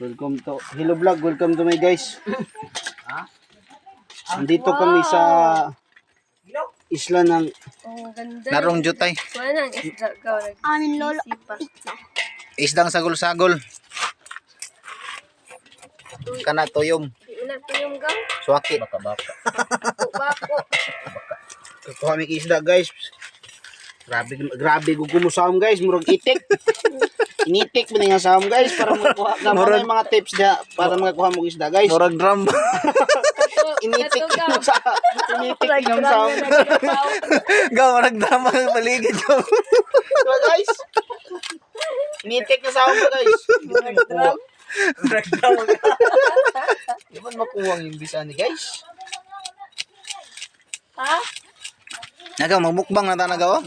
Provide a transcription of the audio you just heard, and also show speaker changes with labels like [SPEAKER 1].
[SPEAKER 1] Welcome to Hello Vlog, welcome to my guys. Andito kami sa isla ng
[SPEAKER 2] Oh, ganda.
[SPEAKER 3] Narong jutay.
[SPEAKER 2] Wala nang isda ka.
[SPEAKER 4] Amin lolo.
[SPEAKER 3] Isdang sagol-sagol. Kana tuyom.
[SPEAKER 2] Di mo na yung gang.
[SPEAKER 3] Suwaki.
[SPEAKER 2] Bako.
[SPEAKER 1] kuha mi isda guys. Grabe gugumusam guys, murag itik. Initik mo nga sa guys para makuha na may mga tips dia para makakuha mo isda guys.
[SPEAKER 3] Murag drum.
[SPEAKER 1] Initik mo sa initik ng sa
[SPEAKER 3] Gaw murag drum ang paligid ko.
[SPEAKER 1] so, guys. Initik na sa guys.
[SPEAKER 2] Drum.
[SPEAKER 3] Murag drum.
[SPEAKER 1] Di man makuha yung bisa ni guys.
[SPEAKER 2] Ha?
[SPEAKER 3] Nagaw magmukbang na ta nagaw.